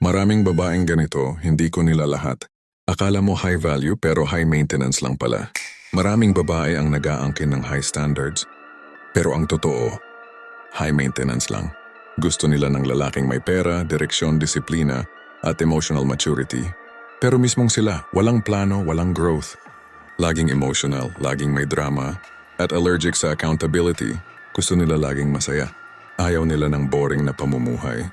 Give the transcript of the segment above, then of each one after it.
Maraming babaeng ganito, hindi ko nila lahat. Akala mo high value pero high maintenance lang pala. Maraming babae ang nag-aangkin ng high standards. Pero ang totoo, high maintenance lang. Gusto nila ng lalaking may pera, direksyon, disiplina, at emotional maturity. Pero mismong sila, walang plano, walang growth. Laging emotional, laging may drama, at allergic sa accountability. Gusto nila laging masaya. Ayaw nila ng boring na pamumuhay.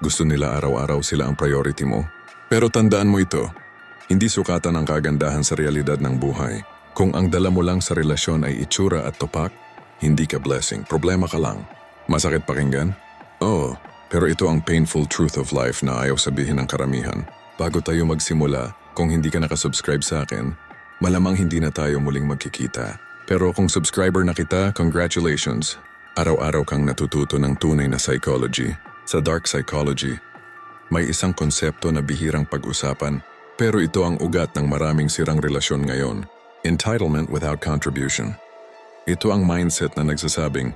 Gusto nila araw-araw sila ang priority mo. Pero tandaan mo ito, hindi sukatan ang kagandahan sa realidad ng buhay. Kung ang dala mo lang sa relasyon ay itsura at tupak, hindi ka blessing, problema ka lang. Masakit pakinggan? Oo, pero ito ang painful truth of life na ayaw sabihin ng karamihan. Bago tayo magsimula, kung hindi ka nakasubscribe sa akin, malamang hindi na tayo muling magkikita. Pero kung subscriber na kita, congratulations. Araw-araw kang natututo ng tunay na psychology. Sa dark psychology, may isang konsepto na bihirang pag-usapan, pero ito ang ugat ng maraming sirang relasyon ngayon. Entitlement without contribution. Ito ang mindset na nagsasabing,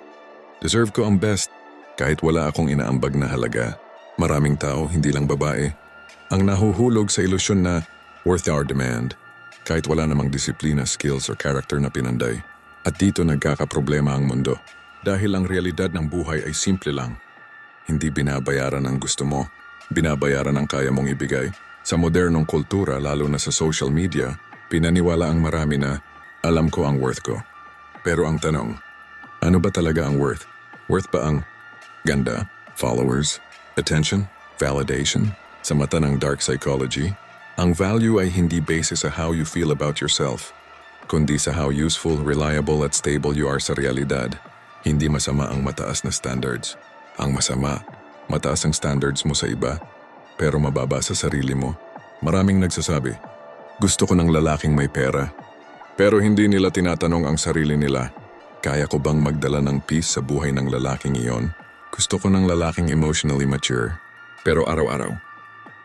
deserve ko ang best kahit wala akong inaambag na halaga. Maraming tao, hindi lang babae, ang nahuhulog sa ilusyon na worth our demand, kahit wala namang disiplina, skills, or character na pinanday. At dito nagkakaproblema ang mundo. Dahil ang realidad ng buhay ay simple lang. Hindi binabayaran ang gusto mo, binabayaran ang kaya mong ibigay. Sa modernong kultura, lalo na sa social media, pinaniwala ang marami na alam ko ang worth ko. Pero ang tanong, ano ba talaga ang worth? Worth ba ang ganda, followers, attention, validation? Sa mata ng dark psychology, ang value ay hindi base sa how you feel about yourself, kundi sa how useful, reliable at stable you are sa realidad. Hindi masama ang mataas na standards. Ang masama, mataas ang standards mo sa iba, pero mababa sa sarili mo. Maraming nagsasabi, gusto ko ng lalaking may pera. Pero hindi nila tinatanong ang sarili nila, kaya ko bang magdala ng peace sa buhay ng lalaking iyon? Gusto ko ng lalaking emotionally mature, pero araw-araw.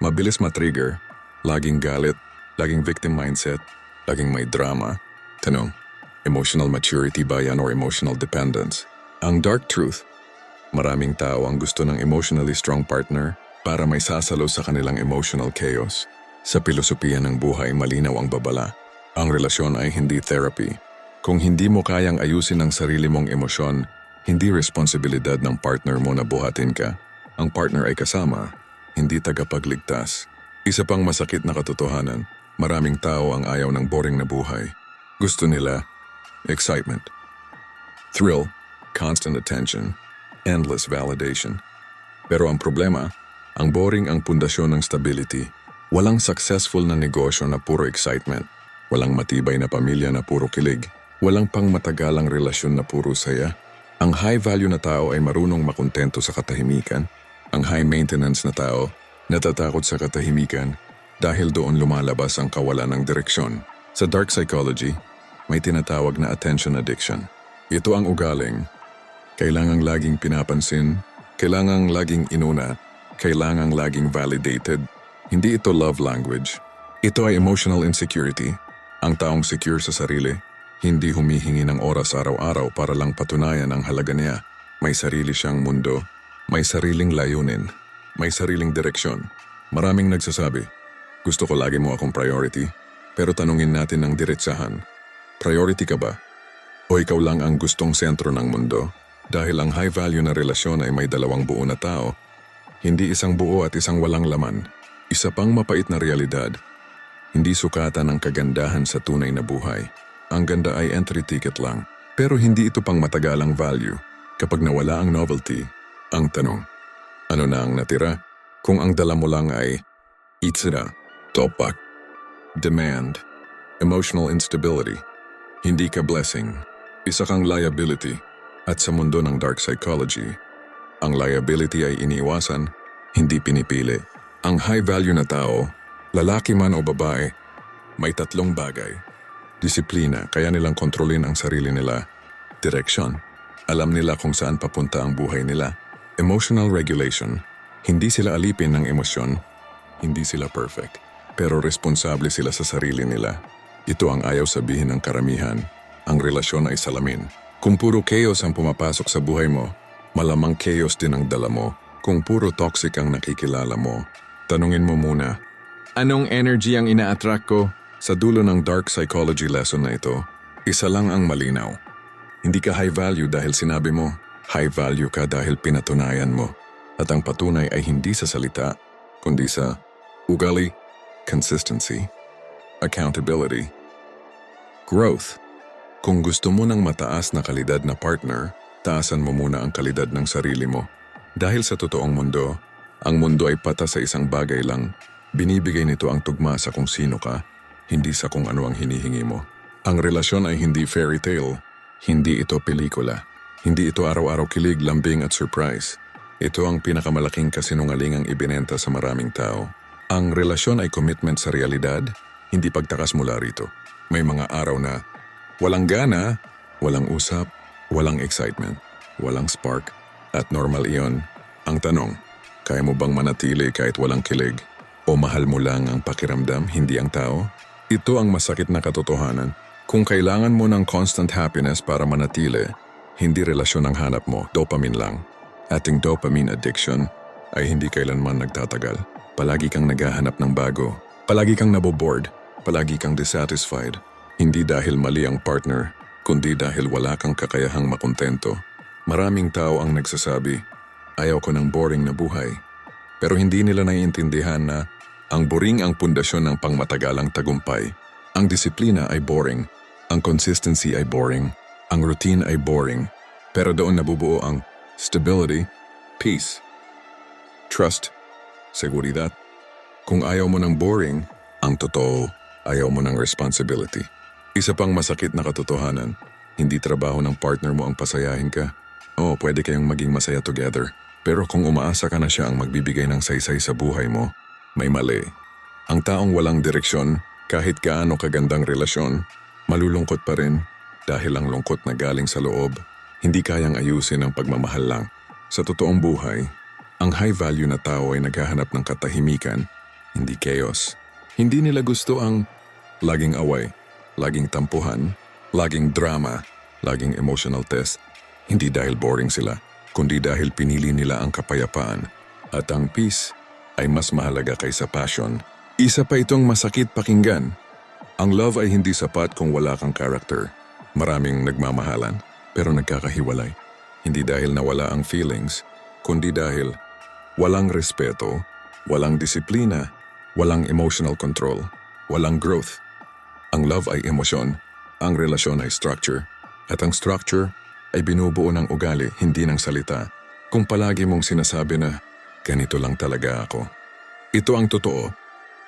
Mabilis matrigger, laging galit, laging victim mindset, laging may drama. Tanong, emotional maturity ba yan or emotional dependence? Ang dark truth, maraming tao ang gusto ng emotionally strong partner para may sasalo sa kanilang emotional chaos. Sa pilosopiya ng buhay, malinaw ang babala. Ang relasyon ay hindi therapy. Kung hindi mo kayang ayusin ang sarili mong emosyon, hindi responsibilidad ng partner mo na buhatin ka. Ang partner ay kasama, hindi tagapagligtas. Isa pang masakit na katotohanan, maraming tao ang ayaw ng boring na buhay. Gusto nila excitement, thrill, constant attention, endless validation. Pero ang problema, ang boring ang pundasyon ng stability. Walang successful na negosyo na puro excitement. Walang matibay na pamilya na puro kilig. Walang pang matagalang relasyon na puro saya. Ang high value na tao ay marunong makontento sa katahimikan. Ang high maintenance na tao, natatakot sa katahimikan dahil doon lumalabas ang kawalan ng direksyon. Sa dark psychology, may tinatawag na attention addiction. Ito ang ugaling. Kailangang laging pinapansin, kailangang laging inuna, kailangang laging validated. Hindi ito love language. Ito ay emotional insecurity. Ang taong secure sa sarili, hindi humihingi ng oras araw-araw para lang patunayan ang halaga niya. May sarili siyang mundo, may sariling layunin, may sariling direksyon. Maraming nagsasabi, gusto ko lagi mo akong priority, pero tanungin natin ng diretsahan, priority ka ba? O ikaw lang ang gustong sentro ng mundo? Dahil ang high value na relasyon ay may dalawang buo na tao, hindi isang buo at isang walang laman. Isa pang mapait na realidad, hindi sukatan ang kagandahan sa tunay na buhay. Ang ganda ay entry ticket lang, pero hindi ito pang matagalang value. Kapag nawala ang novelty, ang tanong, ano na ang natira? Kung ang dala mo lang ay itsura, topak, demand, emotional instability, hindi ka blessing, isa kang liability. At sa mundo ng dark psychology, ang liability ay iniiwasan, hindi pinipili. Ang high value na tao, lalaki man o babae, may tatlong bagay. Disiplina, kaya nilang kontrolin ang sarili nila. Direction, alam nila kung saan papunta ang buhay nila. Emotional regulation, hindi sila alipin ng emosyon, hindi sila perfect, pero responsable sila sa sarili nila. Ito ang ayaw sabihin ng karamihan, ang relasyon ay salamin. Kung puro chaos ang pumapasok sa buhay mo, malamang chaos din ang dala mo. Kung puro toxic ang nakikilala mo, Tanungin mo muna, anong energy ang ina-attract ko? Sa dulo ng dark psychology lesson na ito, isa lang ang malinaw. Hindi ka high value dahil sinabi mo, high value ka dahil pinatunayan mo. At ang patunay ay hindi sa salita, kundi sa ugali, consistency, accountability, growth. Kung gusto mo ng mataas na kalidad na partner, taasan mo muna ang kalidad ng sarili mo. Dahil sa totoong mundo, ang mundo ay patas sa isang bagay lang. Binibigay nito ang tugma sa kung sino ka, hindi sa kung ano ang hinihingi mo. Ang relasyon ay hindi fairy tale, hindi ito pelikula. Hindi ito araw-araw kilig, lambing at surprise. Ito ang pinakamalaking kasinungalingang ibinenta sa maraming tao. Ang relasyon ay commitment sa realidad, hindi pagtakas mula rito. May mga araw na walang gana, walang usap, walang excitement, walang spark, at normal iyon. Ang tanong, kaya mo bang manatili kahit walang kilig? O mahal mo lang ang pakiramdam, hindi ang tao? Ito ang masakit na katotohanan. Kung kailangan mo ng constant happiness para manatili, hindi relasyon ang hanap mo, dopamine lang. Ating dopamine addiction ay hindi kailanman nagtatagal. Palagi kang naghahanap ng bago. Palagi kang naboboard. Palagi kang dissatisfied. Hindi dahil mali ang partner, kundi dahil wala kang kakayahang makontento. Maraming tao ang nagsasabi, ayaw ko ng boring na buhay. Pero hindi nila naiintindihan na ang boring ang pundasyon ng pangmatagalang tagumpay. Ang disiplina ay boring. Ang consistency ay boring. Ang routine ay boring. Pero doon nabubuo ang stability, peace, trust, seguridad. Kung ayaw mo ng boring, ang totoo, ayaw mo ng responsibility. Isa pang masakit na katotohanan, hindi trabaho ng partner mo ang pasayahin ka. Oo, pwede kayong maging masaya together. Pero kung umaasa ka na siya ang magbibigay ng saysay sa buhay mo, may mali. Ang taong walang direksyon, kahit gaano kagandang relasyon, malulungkot pa rin dahil ang lungkot na galing sa loob, hindi kayang ayusin ang pagmamahal lang. Sa totoong buhay, ang high value na tao ay naghahanap ng katahimikan, hindi chaos. Hindi nila gusto ang laging away, laging tampuhan, laging drama, laging emotional test. Hindi dahil boring sila, kundi dahil pinili nila ang kapayapaan. At ang peace ay mas mahalaga kaysa passion. Isa pa itong masakit pakinggan. Ang love ay hindi sapat kung wala kang character. Maraming nagmamahalan, pero nagkakahiwalay. Hindi dahil nawala ang feelings, kundi dahil walang respeto, walang disiplina, walang emotional control, walang growth. Ang love ay emosyon, ang relasyon ay structure, at ang structure ay binubuo ng ugali, hindi ng salita. Kung palagi mong sinasabi na, ganito lang talaga ako. Ito ang totoo.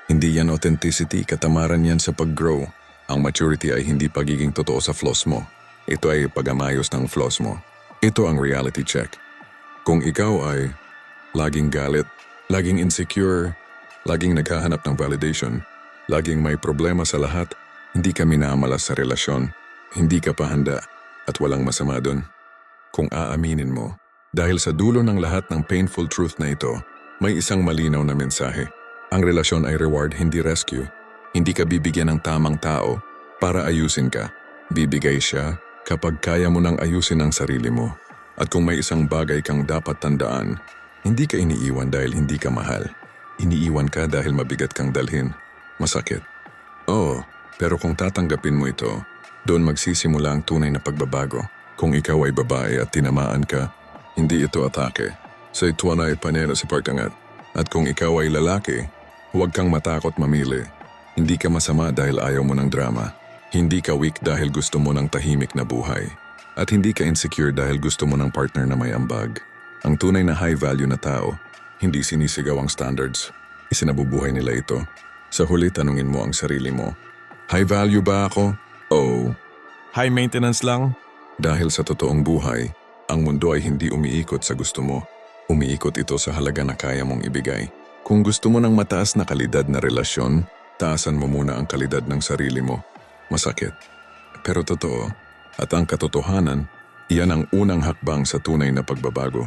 Hindi yan authenticity, katamaran yan sa pag-grow. Ang maturity ay hindi pagiging totoo sa flaws mo. Ito ay pag-amayos ng flaws mo. Ito ang reality check. Kung ikaw ay laging galit, laging insecure, laging naghahanap ng validation, laging may problema sa lahat, hindi ka minamalas sa relasyon, hindi ka pa handa, at walang masama dun. Kung aaminin mo, dahil sa dulo ng lahat ng painful truth na ito, may isang malinaw na mensahe. Ang relasyon ay reward, hindi rescue. Hindi ka bibigyan ng tamang tao para ayusin ka. Bibigay siya kapag kaya mo nang ayusin ang sarili mo. At kung may isang bagay kang dapat tandaan, hindi ka iniiwan dahil hindi ka mahal. Iniiwan ka dahil mabigat kang dalhin. Masakit. Oo, pero kung tatanggapin mo ito, doon magsisimula ang tunay na pagbabago. Kung ikaw ay babae at tinamaan ka, hindi ito atake. Sa ito na ay panela sa pagtangat. At kung ikaw ay lalaki, huwag kang matakot mamili. Hindi ka masama dahil ayaw mo ng drama. Hindi ka weak dahil gusto mo ng tahimik na buhay. At hindi ka insecure dahil gusto mo ng partner na may ambag. Ang tunay na high value na tao, hindi sinisigaw ang standards. Isinabubuhay nila ito. Sa huli, tanungin mo ang sarili mo. High value ba ako? O high maintenance lang? Dahil sa totoong buhay, ang mundo ay hindi umiikot sa gusto mo. Umiikot ito sa halaga na kaya mong ibigay. Kung gusto mo ng mataas na kalidad na relasyon, taasan mo muna ang kalidad ng sarili mo. Masakit, pero totoo. At ang katotohanan, iyan ang unang hakbang sa tunay na pagbabago.